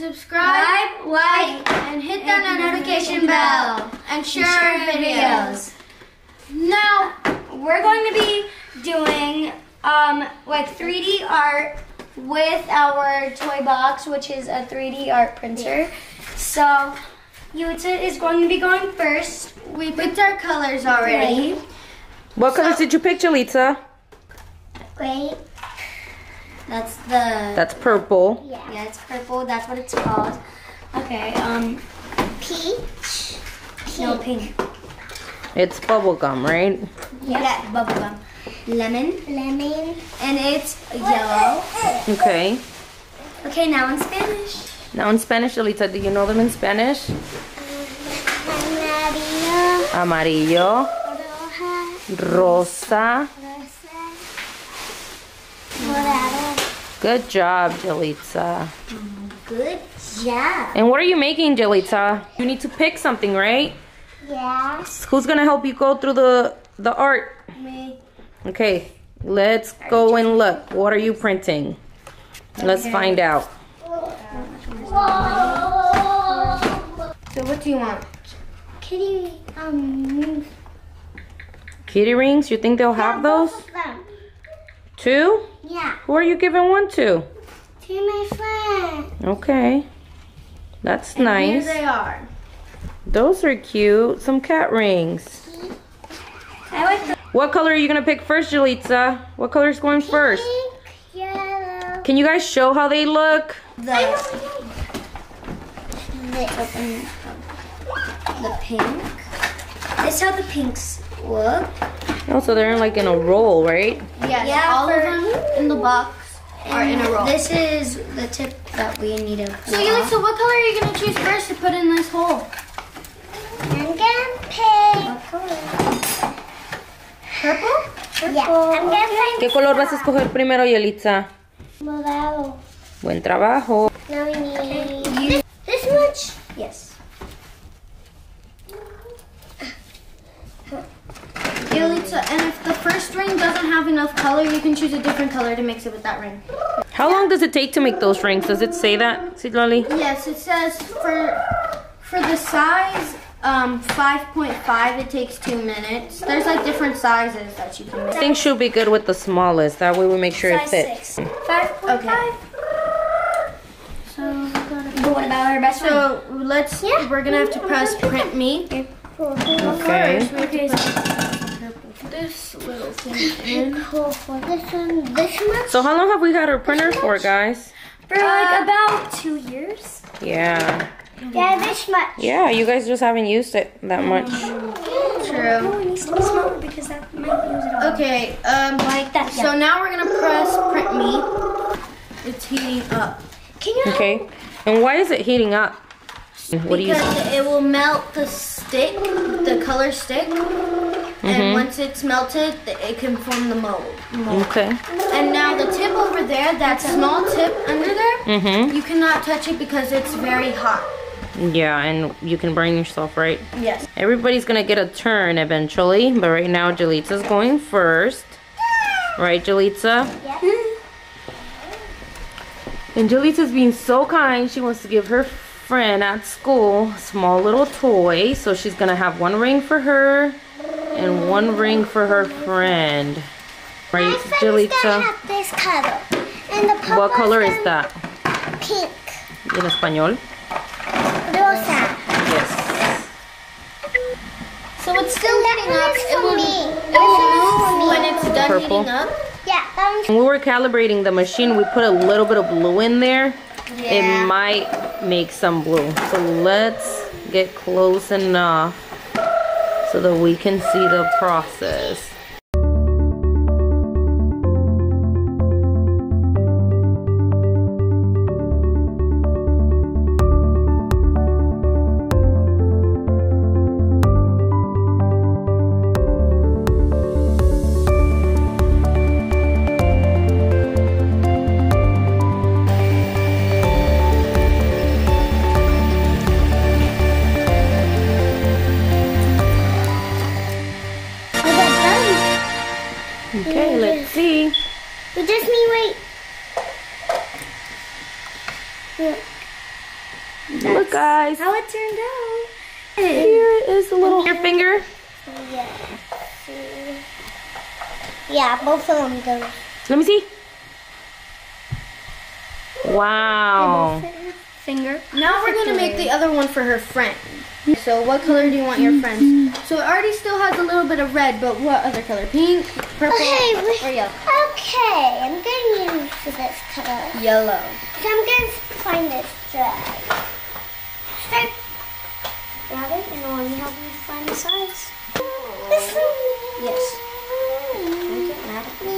subscribe, like, and hit that notification bell and share our videos. Now, we're going to be doing like 3D art with our toy box, which is a 3D art printer. So, Yulitza is going to be going first. We picked our colors already. What colors did you pick, Yulitza? Wait. That's purple. Yeah, it's purple. That's what it's called. Okay, peach. No, pink. It's bubblegum, right? Yeah, bubblegum. Lemon. And it's yellow. Okay. Okay, now in Spanish. Now in Spanish, Yulitza, do you know them in Spanish? Amarillo. Rosa. Good job, Yulitza. Good job. And what are you making, Yulitza? You need to pick something, right? Yeah. Who's gonna help you go through the art? Me. Okay, let's go and look. What are you printing? Let's find out. So what do you want? Kitty, Kitty rings? You think they'll have those? both of them. 2? Yeah. Who are you giving one to? To my friend. Okay. That's Here nice. they are. Those are cute. Some cat rings. I like the What color are you going to pick first, Yulitza? What color is going first? pink, yellow. Can you guys show how they look? The pink. This is how the pinks look. Oh, so they're like in a roll, right? Yes, Yeah, all of them in the box are in a row. This is the tip that we need to So Yulitza, what color are you going to choose first to put in this hole? I'm gonna pick purple? Yeah, I'm gonna pick ¿Qué color vas a escoger primero, Yulitza? morado. Buen trabajo. Now we need this much? Yes. Yulitza, and if the first ring doesn't have enough color, you can choose a different color to mix it with that ring. How long does it take to make those rings? Does it say that, Sidlali? Yes, it says for the size 5.5, it takes 2 minutes. There's like different sizes that you can I make. think should be good with the smallest. That way we make sure it Size fits. 6. 5.5. Okay. But what about our best friend? So we're gonna have to press print me. Okay. First, we have to put this little thing in. This much? So how long have we had our printer for, guys? For like about 2 years. Yeah. Yeah, this much. Yeah, you guys just haven't used it that much. True. Oh, it needs to be smaller because that might use it all. Okay, Like that. so now we're gonna press print me. It's heating up. Can you Okay. And why is it heating up? What do you? Because it will melt the stick, the color stick, and once it's melted, it can form the mold. Okay. And now the tip over there, that small tip under there, Mhm. you cannot touch it because it's very hot. Yeah, and you can burn yourself, right? Yes. Everybody's gonna get a turn eventually, but right now Yulitza's going first. Right, Yulitza? Yeah. And Yulitza's being so kind. She wants to give her friend at school a small little toy. So she's gonna have one ring for her and one ring for her friend. Right, Yulitza? have this color. And the What color is that? Pink. In español? Rosa. Yes. So it's still heating up. It will move when it's done Purple. heating up. Yeah, When we were calibrating the machine, we put a little bit of blue in there. It Yeah. might make some blue. So let's get close enough so that we can see the process. Look, guys. How it turned out. Here is a little your finger. Yeah. Yeah, both of them go. Let me see. Wow. Finger. Now we're going to make the other one for her friend. So what color do you want your friends? So it already still has a little bit of red, but what other color? Pink, purple, or yellow? Okay, I'm gonna use this color. Yellow. So I'm gonna find this stripe. Stripe. Got it? And I want you help me find the size. This one. Yes. Don't get mad at me.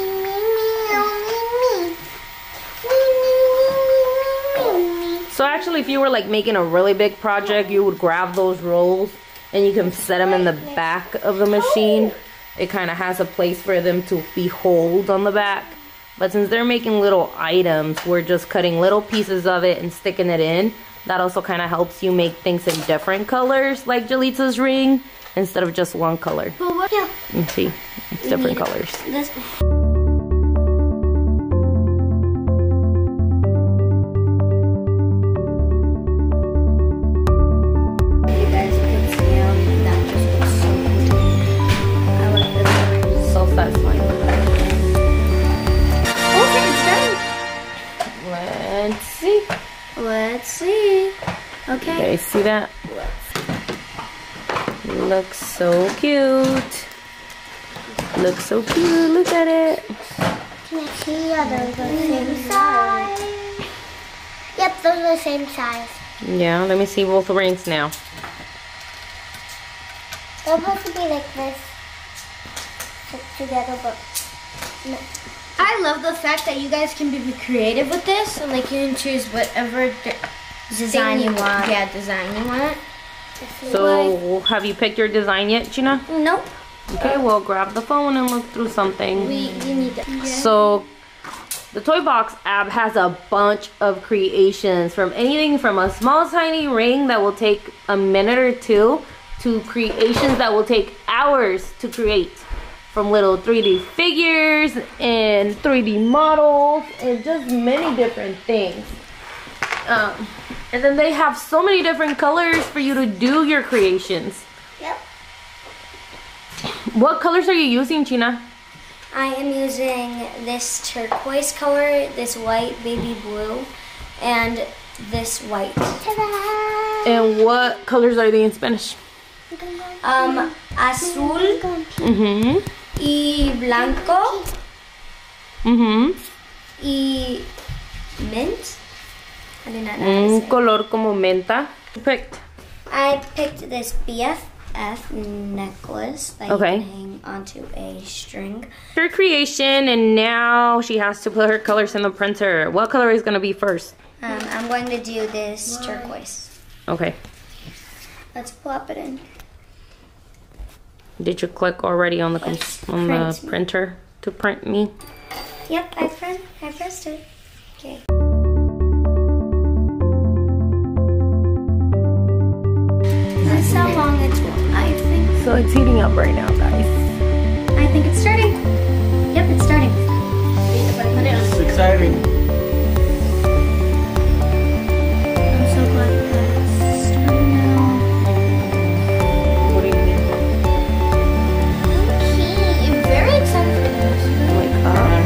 So actually, if you were like making a really big project, you would grab those rolls and you can set them in the back of the machine. It kind of has a place for them to be hold on the back. But since they're making little items, we're just cutting little pieces of it and sticking it in. That also kind of helps you make things in different colors, like Jalitza's ring, instead of just one color. But what? Yeah. You see, it's different colors. This. Let's see. Okay. Okay, see that? Looks so cute. Looks so cute. Look at it. Can I see? Are those the same size? Yep, those are the same size. Yeah, let me see both rings now. They're supposed to be like this, put together, but no. I love the fact that you guys can be creative with this, and like you can choose whatever Design you want. Yeah, design you want. So, have you picked your design yet, Gina? Nope. Okay, well, grab the phone and look through something. You need that. Yeah. So, the Toy Box app has a bunch of creations, from anything from a small tiny ring that will take a minute or two to creations that will take hours to create. From little 3D figures and 3D models and just many different things. And then they have so many different colors for you to do your creations. Yep. What colors are you using, Gina? I am using this turquoise color, this white baby blue, and this white. Ta-da! And what colors are they in Spanish? Azul Mm-hmm. y blanco Mm-hmm. y mint. I do not know how to Un say it. color como menta. Picked. I picked this BFF necklace that Okay. you can hang onto a string. Her creation, and now she has to put her colors in the printer. What color is gonna be first? I'm going to do this turquoise. Okay. Let's plop it in. Did you click already on the Yes, on print the me. printer to print me? Yep, I pressed it. Okay. That's how long it's going. I think. So it's heating up right now, guys. I think it's starting. Yep, it's starting. It's exciting. I'm so glad that it's starting now. What do you think? I'm very excited for this. Oh my god.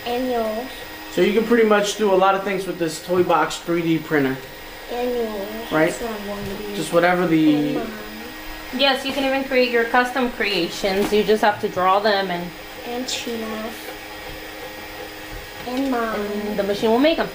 Annual. So you can pretty much do a lot of things with this Toy Box 3D printer, Annual. right? That's what I wanted to Just whatever the... Yes, you can even create your custom creations. You just have to draw them and And China. And Mom. the machine will make them.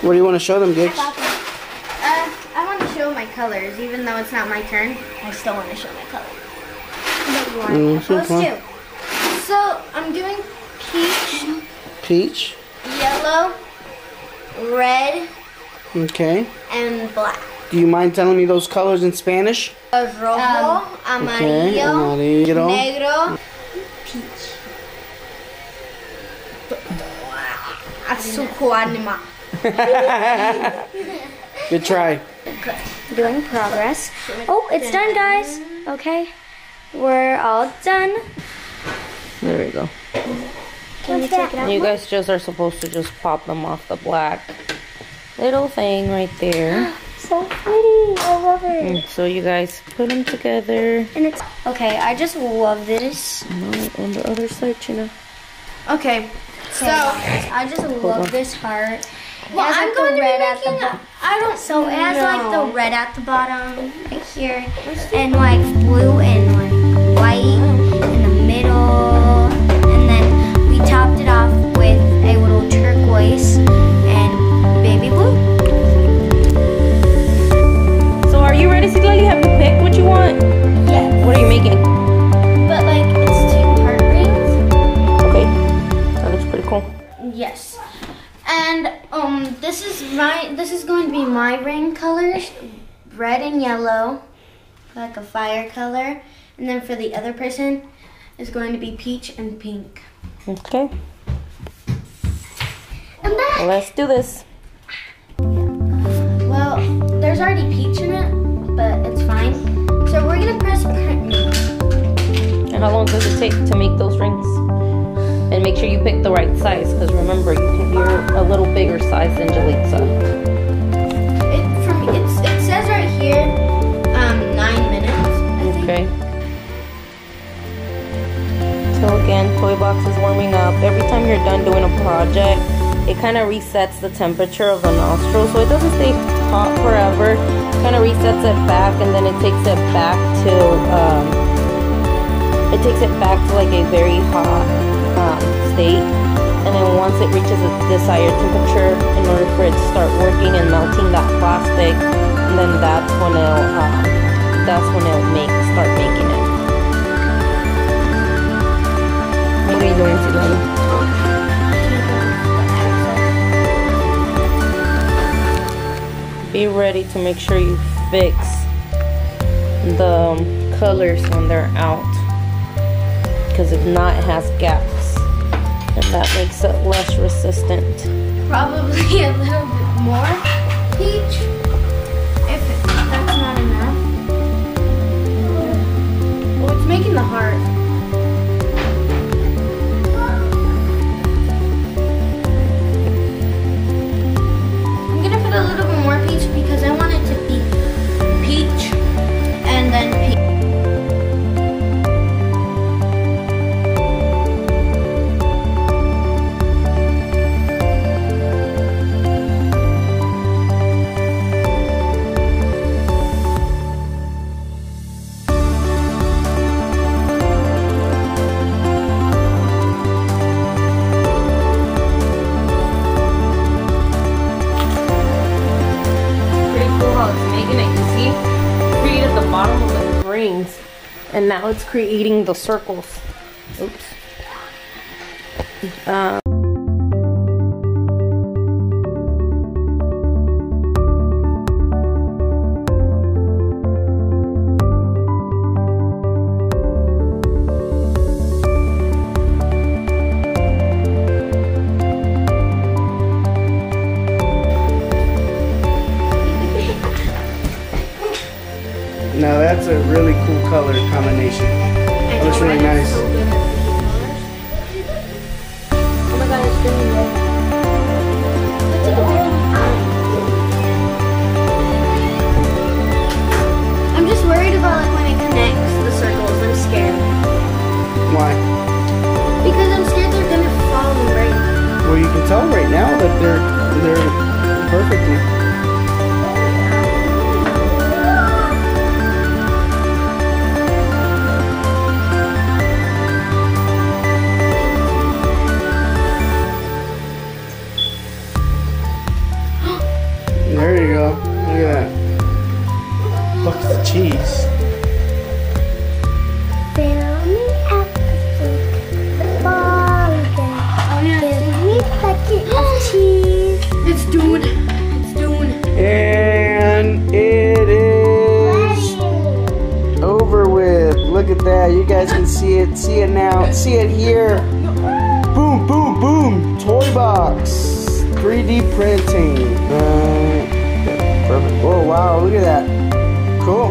What do you want to show them, Gigs? I want to show my colors, even though it's not my turn. I still want to show my colors. So fun. Too. So I'm doing peach, Peach. yellow, red, Okay. and black. Do you mind telling me those colors in Spanish? Rojo, Okay. amarillo, Amarillo. negro, peach. Azúcar anima. Good try. Doing progress. Oh, it's done, guys. Okay. We're all done. There we go. Can you take it out? You guys just are supposed to just pop them off the black little thing right there. So pretty. I love it. And so you guys put them together. And it's okay. I just love this. No, on the other side, Gina. Okay, so I just love this heart. well, It has, I'm like, going the to red be at the making. bottom. I don't. So it has like know. the red at the bottom, right here, and like blue and like white in the middle, and then we topped it off with a little turquoise and baby blue. So are you ready, Sigla? You have to pick what you want. Yes. What are you making? But like it's 2 heart rings. Okay, that looks pretty cool. Yes. And this is going to be my ring colors, red and yellow, like a fire color. And then for the other person is going to be peach and pink. Okay, And then, let's do this. well, there's already peach in it, but it's fine. So we're gonna press print me. And how long does it take to make those rings? And make sure you pick the right size, because remember, you're a little bigger size than Jalitza. It says right here, 9 minutes. I think. Okay. So again, Toy Box is warming up. Every time you're done doing a project, it kind of resets the temperature of the nostril, so it doesn't stay hot forever. Kind of resets it back, and then it takes it back to like a very hot state. And then once it reaches its desired temperature, in order for it to start working and melting that plastic, and then that's when it'll start making it. What are you doing, Silani? Be ready to make sure you fix the colors when they're out, because if not, it has gaps, and that makes it less resistant. Probably a little bit more peach, if that's not enough. Well, it's making the heart. I'm gonna put a little bit more peach because I want it to be peach and then peach. And now it's creating the circles. Oops. Now that's a really cool color combination. That looks really nice. Oh my god, it's really red. Let's take a picture. I'm just worried about like when it connects the circles. I'm scared. Why? Because I'm scared they're gonna fall and break. Well, you can tell right now that they're perfectly. There you go. Look at that. look at that. You guys can see it. See it now. See it here. Boom, boom, boom. Toy box. 3D printing. Perfect. Oh, wow. Look at that. Cool.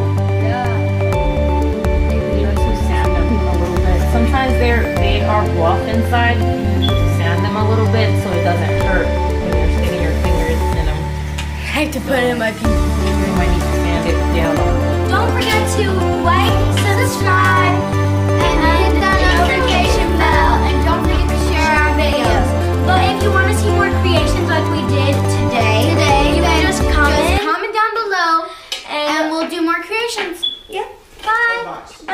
You need to sand them a little bit. Sometimes they are rough inside. You need to sand them a little bit so it doesn't hurt when you're sticking your fingers in them. I have to put it in my pinky. You might need to sand it down a little. Don't forget to like, subscribe, and hit that notification bell. And don't forget to share our videos. But if you want to see more creations like we did today, you can just comment Comment down below, and and we'll do more creations. yeah. Bye. Box.